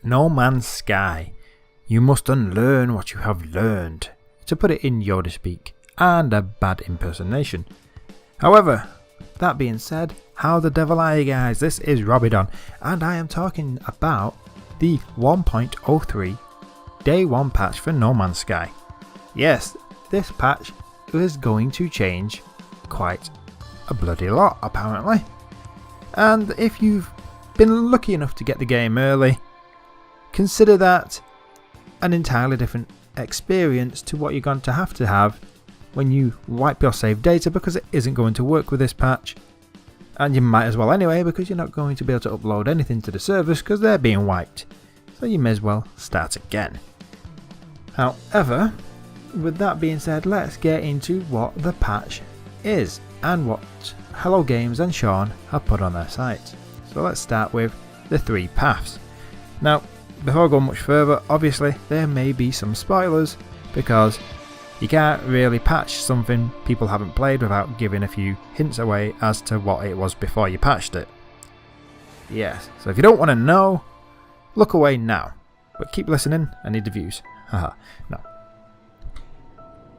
No Man's Sky. You must unlearn what you have learned, to put it in Yoda speak, and a bad impersonation. However, that being said, how the devil are you guys? This is Robidon, and I am talking about the 1.03 Day 1 patch for No Man's Sky. Yes, this patch is going to change quite a bloody lot apparently. And if you've been lucky enough to get the game early, consider that an entirely different experience to what you're going to have when you wipe your save data, because it isn't going to work with this patch. And you might as well anyway, because you're not going to be able to upload anything to the servers because they're being wiped. So you may as well start again. However, with that being said, let's get into what the patch is and what Hello Games and Sean have put on their site. So let's start with the 3 paths. Now, before I go much further, obviously there may be some spoilers, because you can't really patch something people haven't played without giving a few hints away as to what it was before you patched it. Yes, so if you don't want to know, look away now. But keep listening, I need the views. Haha, no.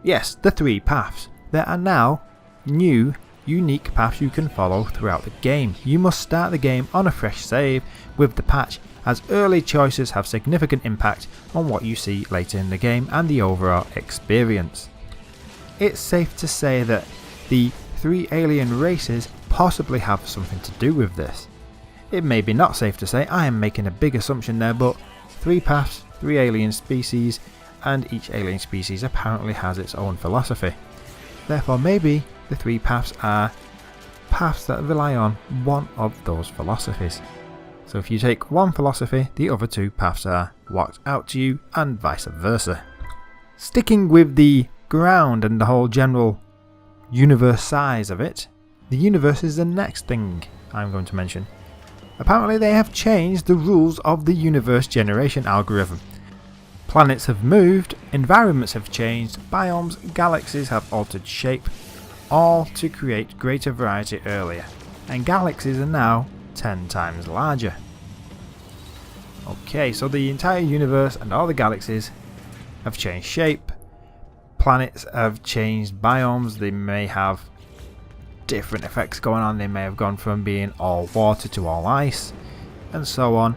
Yes, the 3 paths. There are now new, unique paths you can follow throughout the game. You must start the game on a fresh save with the patch, as early choices have significant impact on what you see later in the game and the overall experience. It's safe to say that the 3 alien races possibly have something to do with this. It may be not safe to say, I am making a big assumption there, but 3 paths, 3 alien species, and each alien species apparently has its own philosophy. Therefore maybe the 3 paths are paths that rely on one of those philosophies. So if you take one philosophy, the other 2 paths are walked out to you, and vice versa. Sticking with the ground and the whole general universe size of it, the universe is the next thing I'm going to mention. Apparently they have changed the rules of the universe generation algorithm. Planets have moved, environments have changed, biomes, galaxies have altered shape, all to create greater variety earlier, and galaxies are now 10 times larger. Okay, so the entire universe and all the galaxies have changed shape, planets have changed biomes, they may have different effects going on, they may have gone from being all water to all ice, and so on,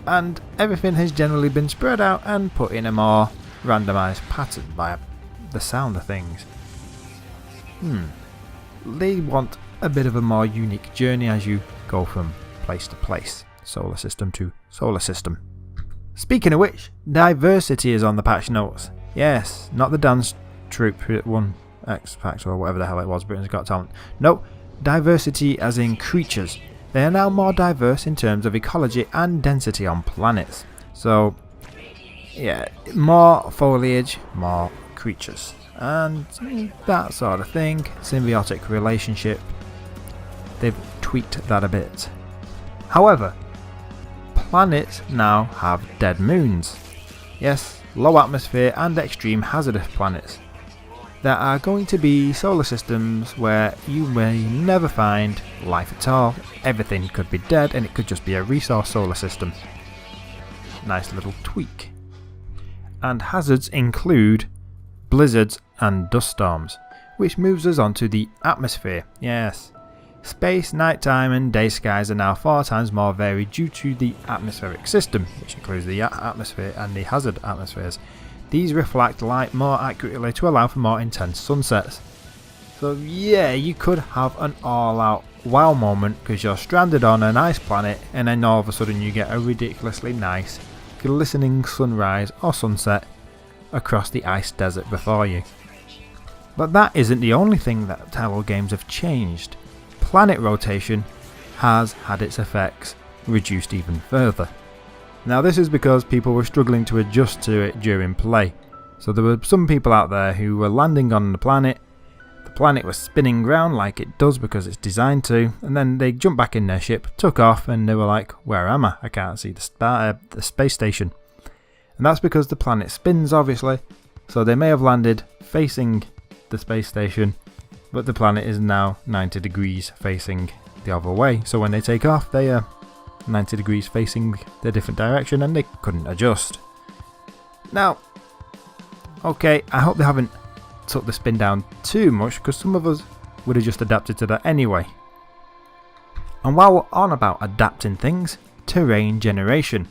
and everything has generally been spread out and put in a more randomised pattern by the sound of things. They want a bit of a more unique journey as you go from place to place, solar system to solar system. Speaking of which, diversity is on the patch notes. Yes, not the dance troupe who won X Factor or whatever the hell it was, Britain's Got Talent. No, diversity as in creatures. They are now more diverse in terms of ecology and density on planets. So, yeah, more foliage, more creatures, and that sort of thing. Symbiotic relationship. They've tweaked that a bit. However, planets now have dead moons. Yes, low atmosphere and extreme hazardous planets. There are going to be solar systems where you may never find life at all. Everything could be dead and it could just be a resource solar system. Nice little tweak. And hazards include blizzards and dust storms, which moves us on to the atmosphere. Yes. Space, nighttime and day skies are now 4 times more varied due to the atmospheric system, which includes the atmosphere and the hazard atmospheres. These reflect light more accurately to allow for more intense sunsets. So yeah, you could have an all-out wow moment because you're stranded on a nice planet and then all of a sudden you get a ridiculously nice, glistening sunrise or sunset across the ice desert before you. But that isn't the only thing that Hello Games have changed. Planet rotation has had its effects reduced even further. Now this is because people were struggling to adjust to it during play. So there were some people out there who were landing on the planet was spinning round like it does because it's designed to, and then they jumped back in their ship, took off, and they were like, where am I? I can't see the space station. And that's because the planet spins obviously, so they may have landed facing the space station, but the planet is now 90 degrees facing the other way, so when they take off they 90 degrees facing the different direction, and they couldn't adjust. Now, okay, I hope they haven't took the spin down too much, because some of us would have just adapted to that anyway. And while we're on about adapting things, terrain generation.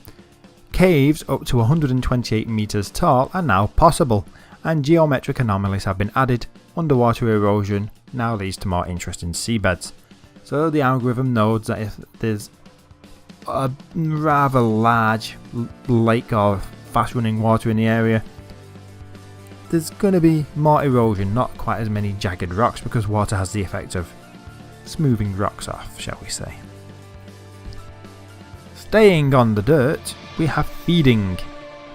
Caves up to 128 meters tall are now possible, and geometric anomalies have been added. Underwater erosion now leads to more interesting seabeds. So the algorithm knows that if there's a rather large lake or fast running water in the area, there's going to be more erosion, not quite as many jagged rocks, because water has the effect of smoothing rocks off, shall we say. Staying on the dirt, we have feeding.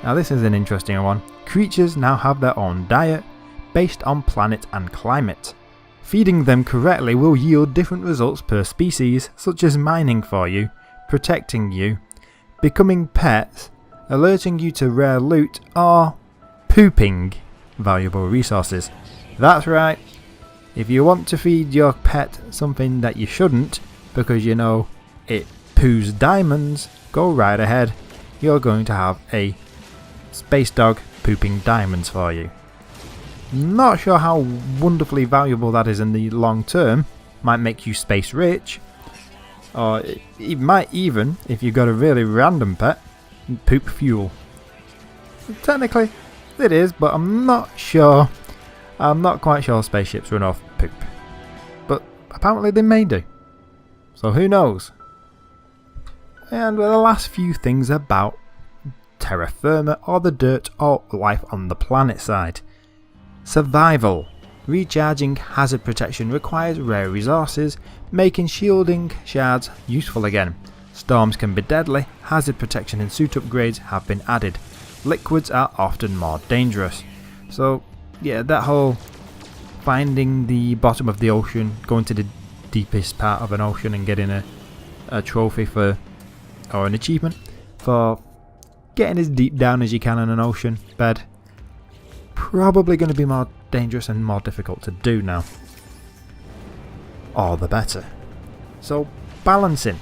Now this is an interesting one. Creatures now have their own diet based on planet and climate. Feeding them correctly will yield different results per species, such as mining for you, protecting you, becoming pets, alerting you to rare loot, or pooping valuable resources. That's right. If you want to feed your pet something that you shouldn't, because you know it poos diamonds, go right ahead. You're going to have a space dog pooping diamonds for you. Not sure how wonderfully valuable that is in the long term. Might make you space rich, or it might even, if you've got a really random pet, poop fuel. Technically it is, but I'm not sure. I'm not quite sure spaceships run off poop, but apparently they may do, so who knows. And the last few things about terra firma, or the dirt or life on the planet side. Survival. Recharging hazard protection requires rare resources, making shielding shards useful again. Storms can be deadly, hazard protection and suit upgrades have been added. Liquids are often more dangerous. So yeah, that whole finding the bottom of the ocean, going to the deepest part of an ocean and getting a trophy for, or an achievement for getting as deep down as you can in an ocean bed, probably going to be more dangerous and more difficult to do now. All the better. So balancing.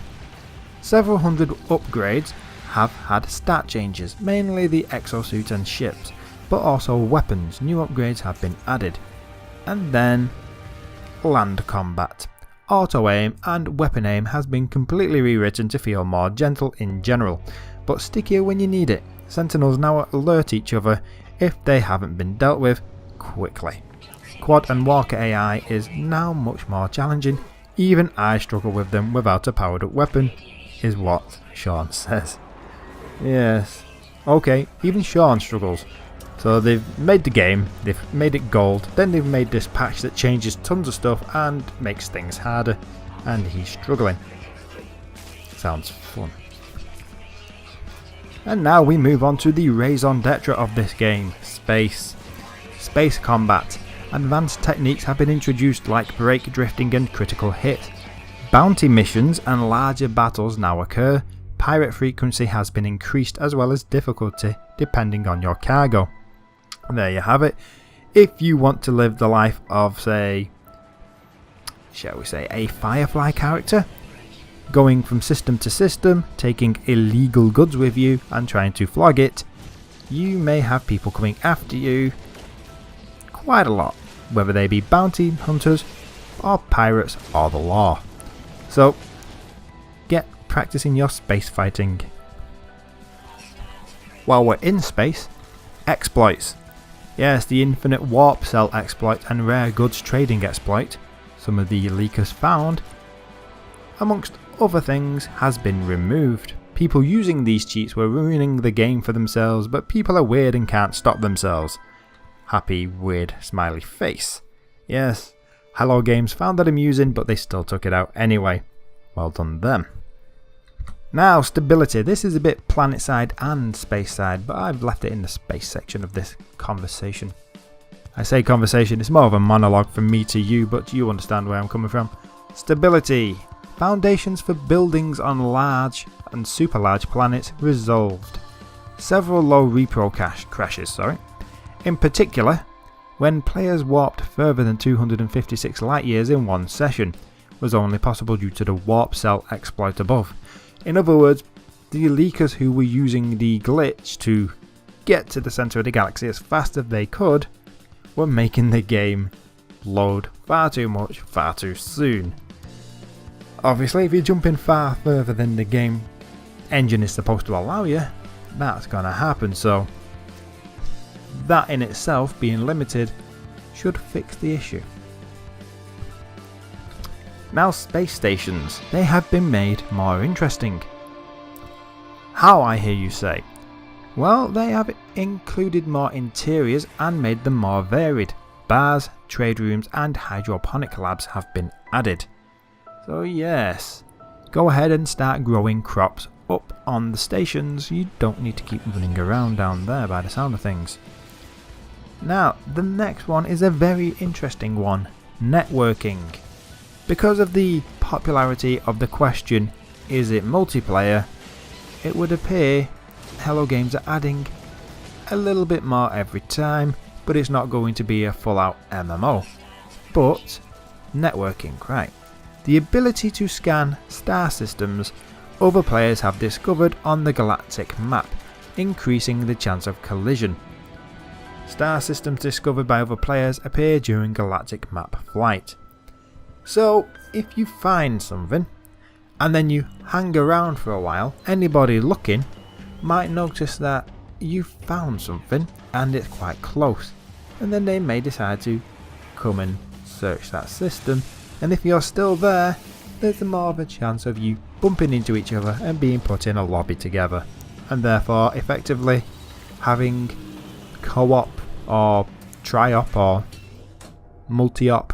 Several hundred upgrades have had stat changes, mainly the exosuit and ships, but also weapons. New upgrades have been added. And then land combat. Auto aim and weapon aim has been completely rewritten to feel more gentle in general, but stickier when you need it. Sentinels now alert each other if they haven't been dealt with quickly. Quad and walker AI is now much more challenging. Even I struggle with them without a powered up weapon, is what Sean says. Yes, okay, even Sean struggles. So they've made the game, they've made it gold, then they've made this patch that changes tons of stuff and makes things harder, and he's struggling. Sounds fun. And now we move on to the raison d'etre of this game, space. Space combat. Advanced techniques have been introduced like break drifting and critical hit. Bounty missions and larger battles now occur. Pirate frequency has been increased as well as difficulty depending on your cargo. There you have it. If you want to live the life of, say, shall we say, a Firefly character, going from system to system, taking illegal goods with you and trying to flog it, you may have people coming after you quite a lot, whether they be bounty hunters or pirates or the law. So get practicing your space fighting. While we're in space, exploits. Yes, the infinite warp cell exploit and rare goods trading exploit, some of the leakers found, amongst other things, has been removed. People using these cheats were ruining the game for themselves, but people are weird and can't stop themselves. Happy, weird, smiley face. Yes, Hello Games found that amusing, but they still took it out anyway. Well done them. Now, stability. This is a bit planet side and space side, but I've left it in the space section of this conversation. I say conversation, it's more of a monologue from me to you, but you understand where I'm coming from. Stability. Foundations for buildings on large and super large planets resolved. Several low repro crashes. In particular, when players warped further than 256 light years in one session, was only possible due to the warp cell exploit above. In other words, the leakers who were using the glitch to get to the center of the galaxy as fast as they could were making the game load far too much, far too soon. Obviously, if you're jumping far further than the game engine is supposed to allow you, that's gonna happen, so that in itself being limited should fix the issue. Now space stations, they have been made more interesting. How, I hear you say? Well, they have included more interiors and made them more varied. Bars, trade rooms and hydroponic labs have been added. So yes, go ahead and start growing crops up on the stations. You don't need to keep running around down there by the sound of things. Now, the next one is a very interesting one, networking. Because of the popularity of the question, is it multiplayer, it would appear Hello Games are adding a little bit more every time, but it's not going to be a full out MMO. But networking, right. The ability to scan star systems other players have discovered on the galactic map, increasing the chance of collision. Star systems discovered by other players appear during galactic map flight. So if you find something and then you hang around for a while, anybody looking might notice that you found something and it's quite close, and then they may decide to come and search that system, and if you're still there, there's more of a chance of you bumping into each other and being put in a lobby together, and therefore effectively having co-op or tri-op or multi-op,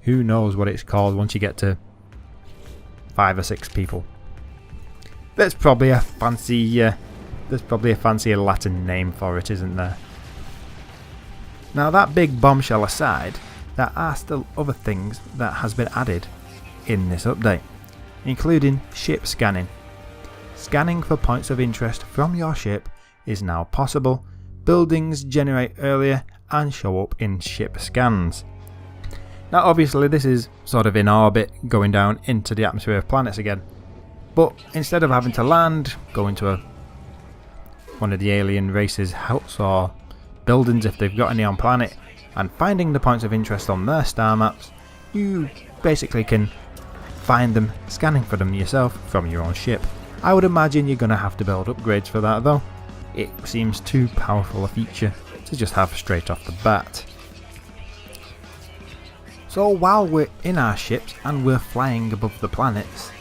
who knows what it's called once you get to 5 or 6 people. There's probably a fancier Latin name for it, isn't there? Now, that big bombshell aside, there are still other things that has been added in this update, including ship scanning. Scanning for points of interest from your ship is now possible. Buildings generate earlier and show up in ship scans. Now obviously this is sort of in orbit, going down into the atmosphere of planets again, but instead of having to land, go into one of the alien race's huts or buildings if they've got any on planet, and finding the points of interest on their star maps, you basically can find them scanning for them yourself from your own ship. I would imagine you're going to have to build upgrades for that though. It seems too powerful a feature to just have straight off the bat. So while we're in our ships and we're flying above the planets,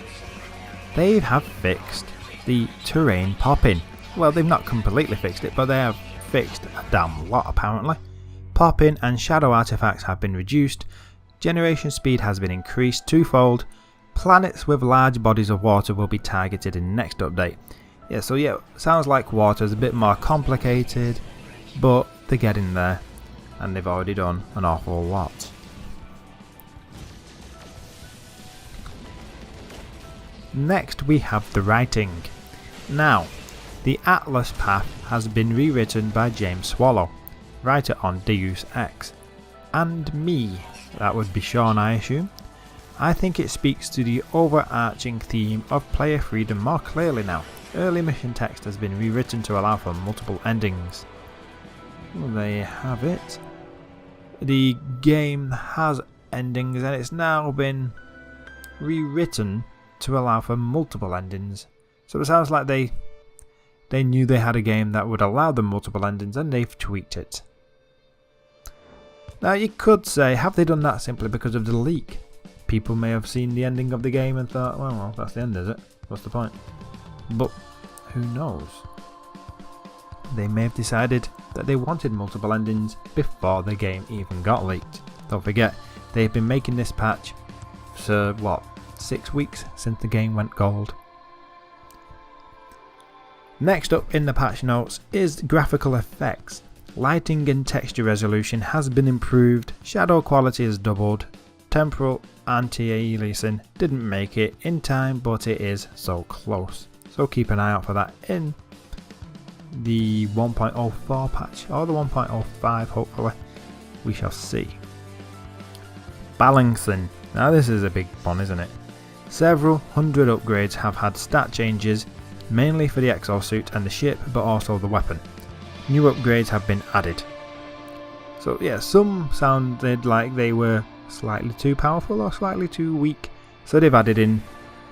they have fixed the terrain popping. Well, they've not completely fixed it, but they have fixed a damn lot apparently. Popping and shadow artifacts have been reduced, generation speed has been increased twofold, planets with large bodies of water will be targeted in the next update. Yeah, sounds like water is a bit more complicated, but they're getting there, and they've already done an awful lot. Next we have the writing. Now, the Atlas path has been rewritten by James Swallow, writer on Deus Ex, and me, that would be Sean I assume. I think it speaks to the overarching theme of player freedom more clearly now. Early mission text has been rewritten to allow for multiple endings. Well, there you have it. The game has endings and it's now been rewritten to allow for multiple endings. So it sounds like they knew they had a game that would allow them multiple endings and they've tweaked it. Now you could say, have they done that simply because of the leak? People may have seen the ending of the game and thought, well, that's the end, is it? What's the point? But who knows? They may have decided that they wanted multiple endings before the game even got leaked. Don't forget, they've been making this patch for, 6 weeks since the game went gold. Next up in the patch notes is graphical effects. Lighting and texture resolution has been improved, shadow quality is doubled, temporal anti-aliasing didn't make it in time, but it is so close. So keep an eye out for that in the 1.04 patch or the 1.05 hopefully. We shall see. Balancing. Now this is a big one, isn't it? Several hundred upgrades have had stat changes, mainly for the exosuit and the ship, but also the weapon. New upgrades have been added. So yeah, some sounded like they were slightly too powerful or slightly too weak, so they've added in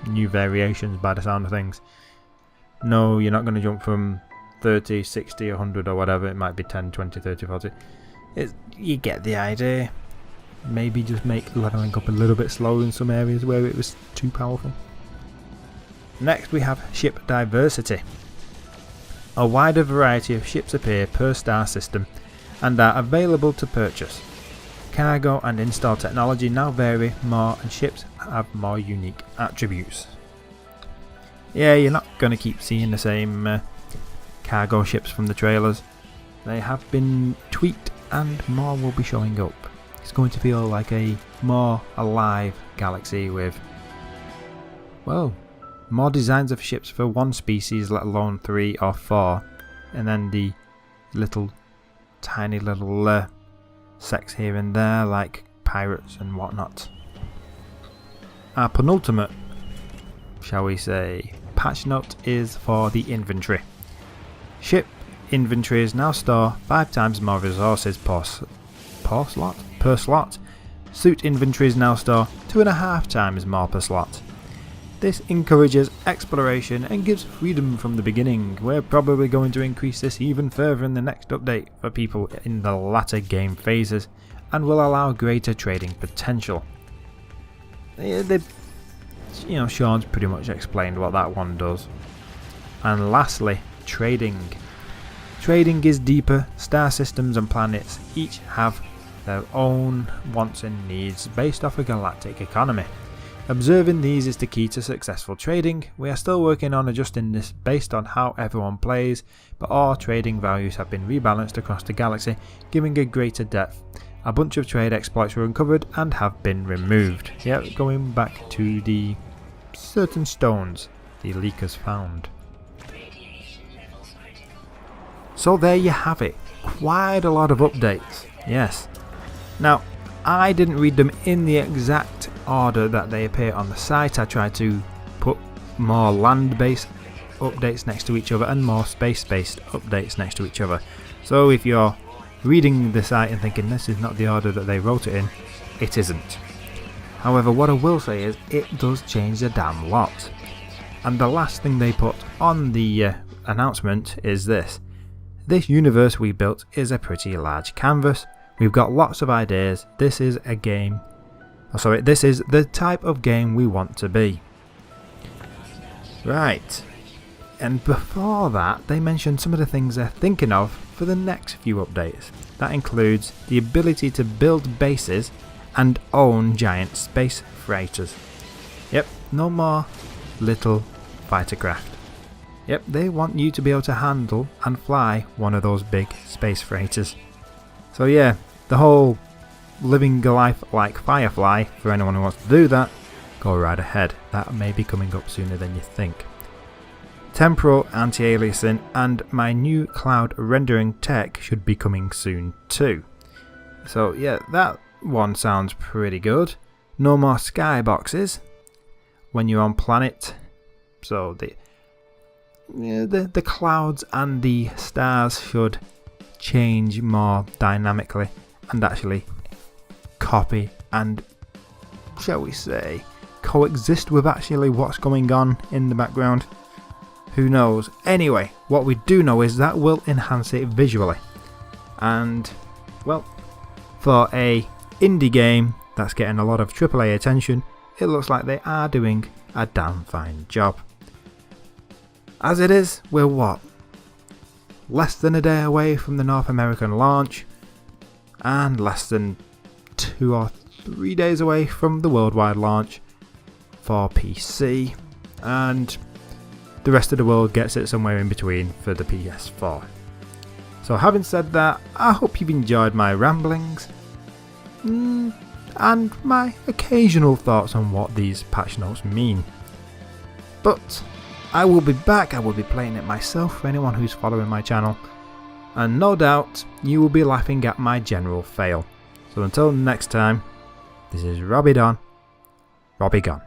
new variations by the sound of things. No, you're not going to jump from 30, 60, 100 or whatever, it might be 10, 20, 30, 40. You get the idea. Maybe just make leveling up a little bit slower in some areas where it was too powerful. Next we have ship diversity. A wider variety of ships appear per star system and are available to purchase. Cargo and install technology now vary more and ships have more unique attributes. Yeah, you're not going to keep seeing the same cargo ships from the trailers. They have been tweaked and more will be showing up. It's going to feel like a more alive galaxy with, well, more designs of ships for one species, let alone 3 or 4, and then the tiny little sects here and there like pirates and whatnot. Our penultimate, shall we say, patch note is for the inventory. Ship inventories now store 5 times more resources per slot. Suit inventories now store 2.5 times more per slot. This encourages exploration and gives freedom from the beginning. We're probably going to increase this even further in the next update for people in the latter game phases and will allow greater trading potential. Sean's pretty much explained what that one does. And lastly, trading. Trading is deeper. Star systems and planets each have their own wants and needs based off a galactic economy. Observing these is the key to successful trading. We are still working on adjusting this based on how everyone plays, but all trading values have been rebalanced across the galaxy, giving a greater depth. A bunch of trade exploits were uncovered and have been removed. Yep, going back to the certain stones the leakers found. So there you have it. Quite a lot of updates. Yes. Now, I didn't read them in the exact order that they appear on the site. I tried to put more land-based updates next to each other and more space-based updates next to each other. So if you're reading the site and thinking this is not the order that they wrote it in, it isn't. However, what I will say is it does change a damn lot. And the last thing they put on the announcement is this. This universe we built is a pretty large canvas. We've got lots of ideas. This is a game. This is the type of game we want to be. Right. And before that, they mentioned some of the things they're thinking of for the next few updates. That includes the ability to build bases and own giant space freighters. Yep, no more little fighter craft. Yep, they want you to be able to handle and fly one of those big space freighters. So yeah, the whole living a life like Firefly, for anyone who wants to do that, go right ahead. That may be coming up sooner than you think. Temporal anti-aliasing and my new cloud rendering tech should be coming soon too. So yeah, that one sounds pretty good. No more skyboxes when you're on planet. So the clouds and the stars should change more dynamically and actually copy and, shall we say, coexist with actually what's going on in the background. Who knows? Anyway, what we do know is that will enhance it visually. And, well, for a indie game that's getting a lot of AAA attention, it looks like they are doing a damn fine job. As it is, we're what? Less than a day away from the North American launch, and less than 2 or 3 days away from the worldwide launch for PC, and the rest of the world gets it somewhere in between for the PS4. So having said that, I hope you've enjoyed my ramblings and my occasional thoughts on what these patch notes mean. But I will be back, I will be playing it myself for anyone who's following my channel, and no doubt you will be laughing at my general fail. So until next time, this is Robbie Don, Robbie Gone.